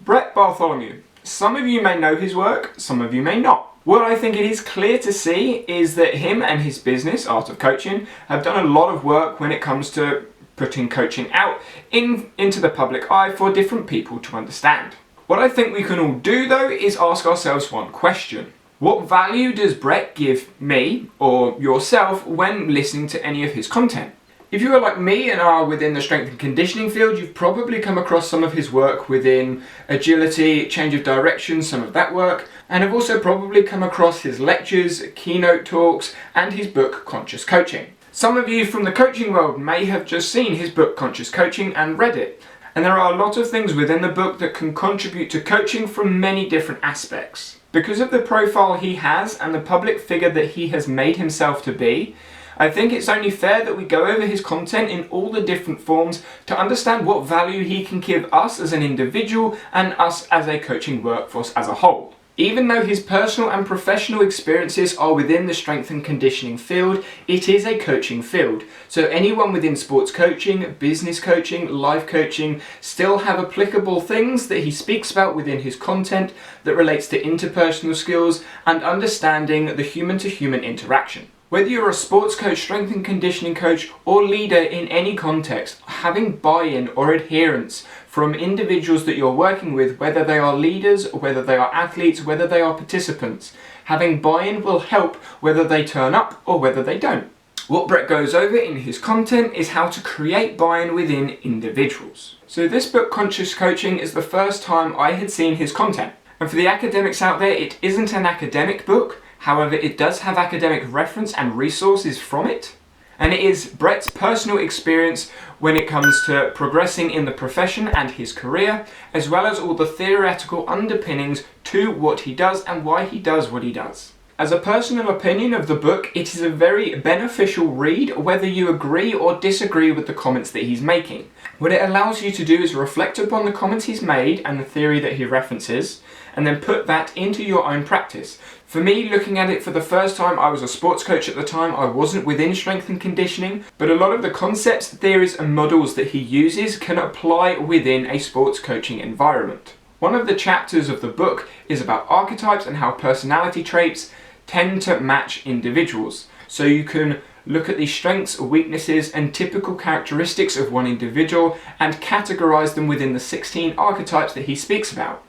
Brett Bartholomew. Some of you may know his work, some of you may not. What I think it is clear to see is that him and his business, Art of Coaching, have done a lot of work when it comes to putting coaching out into the public eye for different people to understand. What I think we can all do though is ask ourselves one question. What value does Brett give me or yourself when listening to any of his content? If you are like me and are within the strength and conditioning field, you've probably come across some of his work within agility, change of direction, some of that work, and have also probably come across his lectures, keynote talks, and his book, Conscious Coaching. Some of you from the coaching world may have just seen his book, Conscious Coaching, and read it. And there are a lot of things within the book that can contribute to coaching from many different aspects. Because of the profile he has and the public figure that he has made himself to be, I think it's only fair that we go over his content in all the different forms to understand what value he can give us as an individual and us as a coaching workforce as a whole. Even though his personal and professional experiences are within the strength and conditioning field, it is a coaching field. So anyone within sports coaching, business coaching, life coaching still have applicable things that he speaks about within his content that relates to interpersonal skills and understanding the human-to-human interaction. Whether you're a sports coach, strength and conditioning coach, or leader in any context, having buy-in or adherence from individuals that you're working with, whether they are leaders, whether they are athletes, whether they are participants, having buy-in will help whether they turn up or whether they don't. What Brett goes over in his content is how to create buy-in within individuals. So this book, Conscious Coaching, is the first time I had seen his content. And for the academics out there, it isn't an academic book. However, it does have academic reference and resources from it, and it is Brett's personal experience when it comes to progressing in the profession and his career, as well as all the theoretical underpinnings to what he does and why he does what he does. As a personal opinion of the book, it is a very beneficial read whether you agree or disagree with the comments that he's making. What it allows you to do is reflect upon the comments he's made and the theory that he references, and then put that into your own practice. For me, looking at it for the first time, I was a sports coach at the time. I wasn't within strength and conditioning, but a lot of the concepts, theories and models that he uses can apply within a sports coaching environment. One of the chapters of the book is about archetypes and how personality traits tend to match individuals. So you can look at the strengths, weaknesses and typical characteristics of one individual and categorize them within the 16 archetypes that he speaks about.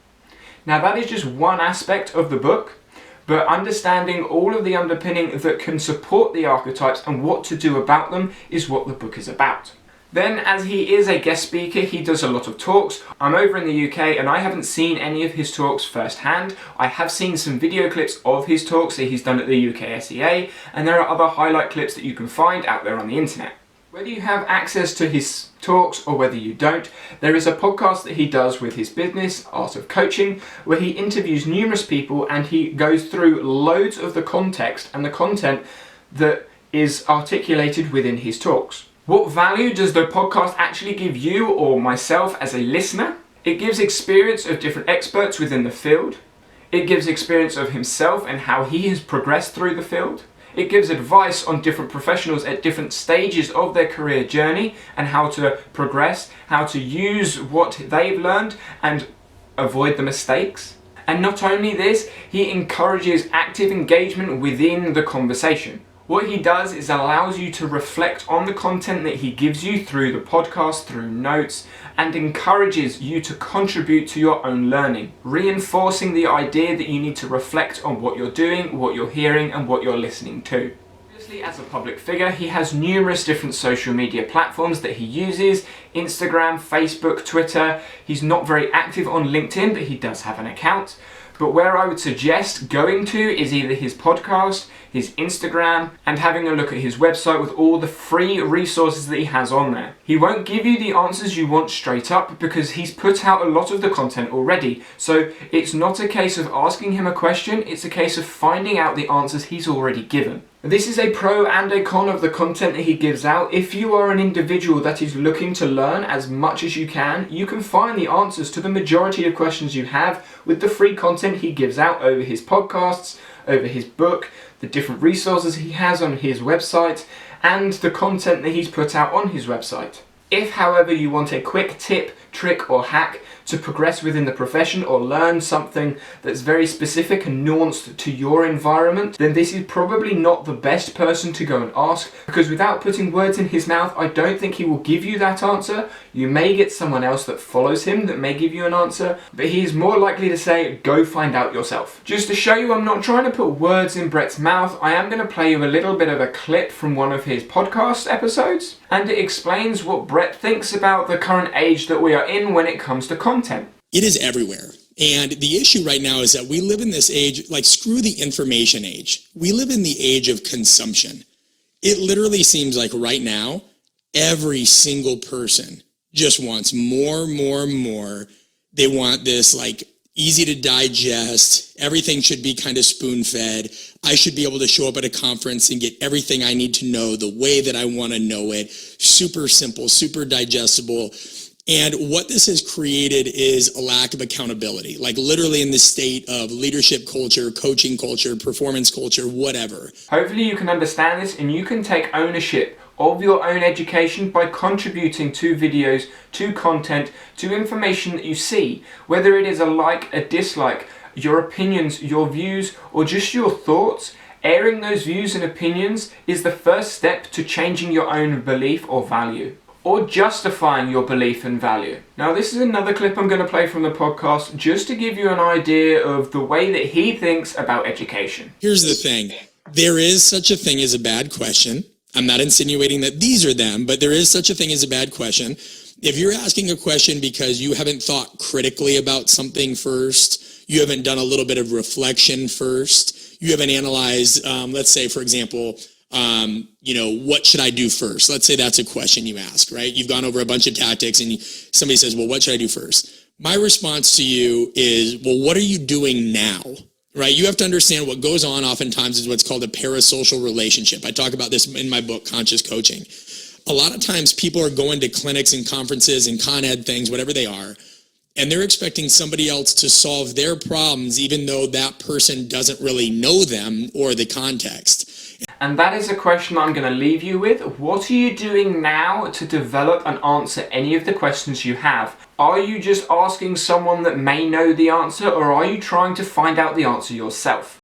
Now that is just one aspect of the book, but understanding all of the underpinning that can support the archetypes and what to do about them is what the book is about. Then, as he is a guest speaker, he does a lot of talks. I'm over in the UK and I haven't seen any of his talks firsthand. I have seen some video clips of his talks that he's done at the UK SEA, and there are other highlight clips that you can find out there on the internet. Whether you have access to his talks or whether you don't, there is a podcast that he does with his business, Art of Coaching, where he interviews numerous people and he goes through loads of the context and the content that is articulated within his talks. What value does the podcast actually give you or myself as a listener? It gives experience of different experts within the field. It gives experience of himself and how he has progressed through the field. It gives advice on different professionals at different stages of their career journey and how to progress, how to use what they've learned and avoid the mistakes. And not only this, he encourages active engagement within the conversation. What he does is allows you to reflect on the content that he gives you through the podcast, through notes, and encourages you to contribute to your own learning, reinforcing the idea that you need to reflect on what you're doing, what you're hearing, and what you're listening to. Obviously, as a public figure, he has numerous different social media platforms that he uses: Instagram, Facebook, Twitter. He's not very active on LinkedIn, but he does have an account. But where I would suggest going to is either his podcast, his Instagram, and having a look at his website with all the free resources that he has on there. He won't give you the answers you want straight up because he's put out a lot of the content already. So it's not a case of asking him a question, it's a case of finding out the answers he's already given. This is a pro and a con of the content that he gives out. If you are an individual that is looking to learn as much as you can find the answers to the majority of questions you have with the free content he gives out over his podcasts, over his book, the different resources he has on his website, and the content that he's put out on his website. If, however, you want a quick tip, trick or hack to progress within the profession or learn something that's very specific and nuanced to your environment, then this is probably not the best person to go and ask, because without putting words in his mouth, I don't think he will give you that answer. You may get someone else that follows him that may give you an answer, but he is more likely to say, go find out yourself. Just to show you I'm not trying to put words in Brett's mouth, I am going to play you a little bit of a clip from one of his podcast episodes, and it explains what Brett thinks about the current age that we are in when it comes to content. It is everywhere. And the issue right now is that we live in this age, like screw the information age. We live in the age of consumption. It literally seems like right now, every single person just wants more. They want this like easy to digest. Everything should be kind of spoon-fed. I should be able to show up at a conference and get everything I need to know the way that I want to know it. Super simple, super digestible. And what this has created is a lack of accountability, like literally in the state of leadership culture, coaching culture, performance culture, whatever. Hopefully you can understand this and you can take ownership of your own education by contributing to videos, to content, to information that you see, whether it is a like, a dislike, your opinions, your views, or just your thoughts. Airing those views and opinions is the first step to changing your own belief or value, or justifying your belief and value. Now this is another clip I'm going to play from the podcast just to give you an idea of the way that he thinks about education. Here's the thing. There is such a thing as a bad question. I'm not insinuating that these are them, but there is such a thing as a bad question. If you're asking a question because you haven't thought critically about something first, you haven't done a little bit of reflection first, you haven't analyzed, let's say, for example, what should I do first? Let's say that's a question you ask, right? You've gone over a bunch of tactics and somebody says, well, what should I do first? My response to you is, well, what are you doing now? Right? You have to understand what goes on oftentimes is what's called a parasocial relationship. I talk about this in my book, Conscious Coaching. A lot of times people are going to clinics and conferences and con ed things, whatever they are, and they're expecting somebody else to solve their problems even though that person doesn't really know them or the context. And that is a question I'm going to leave you with. What are you doing now to develop and answer any of the questions you have? Are you just asking someone that may know the answer, or are you trying to find out the answer yourself?